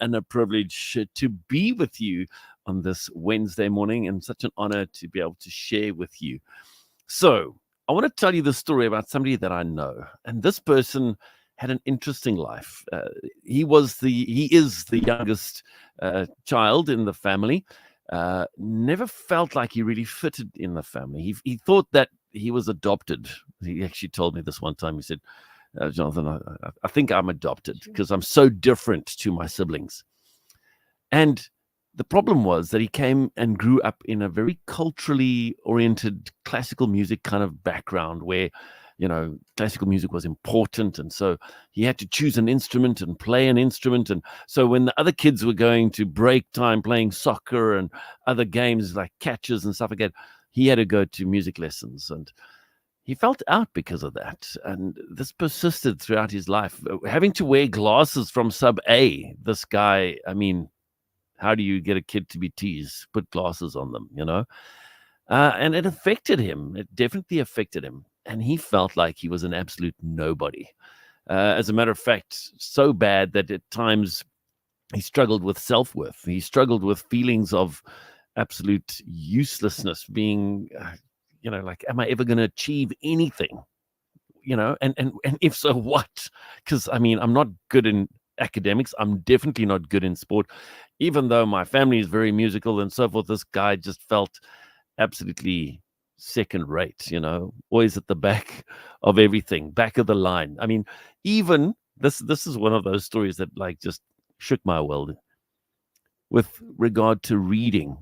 and a privilege to be with you on this Wednesday morning, and such an honor to be able to share with you. So, I want to tell you the story about somebody that I know, and this person had an interesting life. He is the youngest child in the family. Never felt like he really fitted in the family. He thought that he was adopted. He actually told me this one time. He said, Jonathan, I think I'm adopted because I'm so different to my siblings. And the problem was that he came and grew up in a very culturally oriented classical music kind of background where, classical music was important. And so he had to choose an instrument and play an instrument. And so when the other kids were going to break time playing soccer and other games like catches and stuff like that, he had to go to music lessons. And he felt out because of that. And this persisted throughout his life. Having to wear glasses from sub A, this guy, I mean, how do you get a kid to be teased? Put glasses on them, and it affected him. It definitely affected him. And he felt like he was an absolute nobody. As a matter of fact, so bad that at times he struggled with self-worth. He struggled with feelings of absolute uselessness, being, like, am I ever going to achieve anything? And if so, what? Because, I mean, I'm not good in academics. I'm definitely not good in sport. Even though my family is very musical and so forth, this guy just felt absolutely second rate, always at the back of everything, back of the line. I mean, even this is one of those stories that like just shook my world with regard to reading.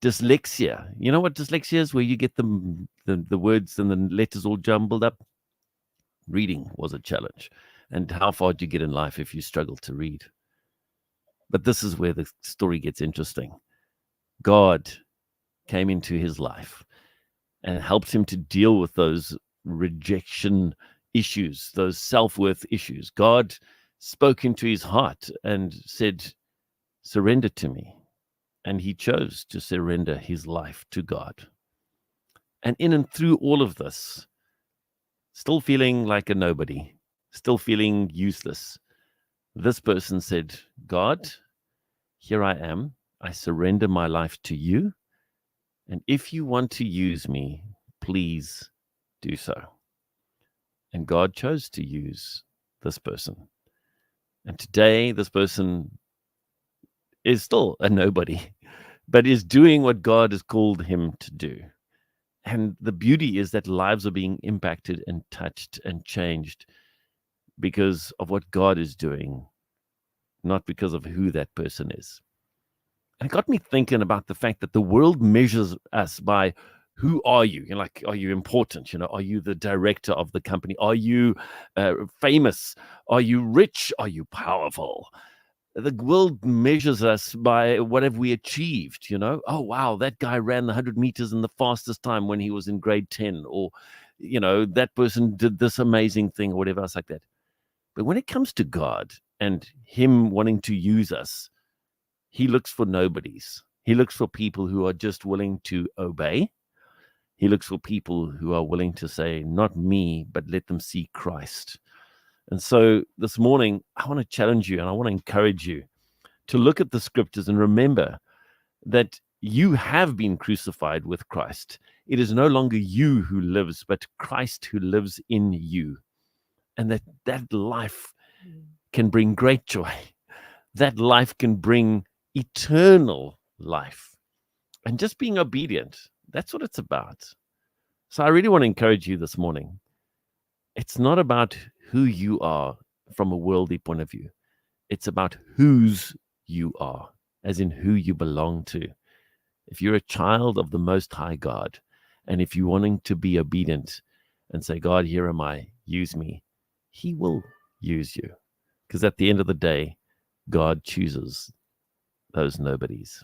Dyslexia. You know what dyslexia is? Where you get the words and the letters all jumbled up. Reading was a challenge. And how far do you get in life if you struggle to read? But this is where the story gets interesting. God came into his life and helped him to deal with those rejection issues, those self-worth issues. God spoke into his heart and said, surrender to me. And he chose to surrender his life to God. And in and through all of this, still feeling like a nobody, still feeling useless, this person said, God, here I am. I surrender my life to you. And if you want to use me, please do so. And God chose to use this person. And today, this person is still a nobody, but is doing what God has called him to do. And the beauty is that lives are being impacted and touched and changed because of what God is doing, not because of who that person is. And it got me thinking about the fact that the world measures us by who are you? Like, are you important? Are you the director of the company? Are you famous? Are you rich? Are you powerful? The world measures us by what have we achieved, Oh, wow, that guy ran the 100 meters in the fastest time when he was in grade 10, or, that person did this amazing thing or whatever else like that. But when it comes to God and him wanting to use us, he looks for nobodies. He looks for people who are just willing to obey. He looks for people who are willing to say, not me, but let them see Christ. And so this morning, I want to challenge you and I want to encourage you to look at the scriptures and remember that you have been crucified with Christ. It is no longer you who lives, but Christ who lives in you. And that life can bring great joy. That life can bring eternal life. And just being obedient, that's what it's about. So I really want to encourage you this morning. It's not about who you are from a worldly point of view. It's about whose you are, as in who you belong to. If you're a child of the Most High God, and if you're wanting to be obedient and say, God, here am I, use me, he will use you. Because at the end of the day, God chooses those nobodies.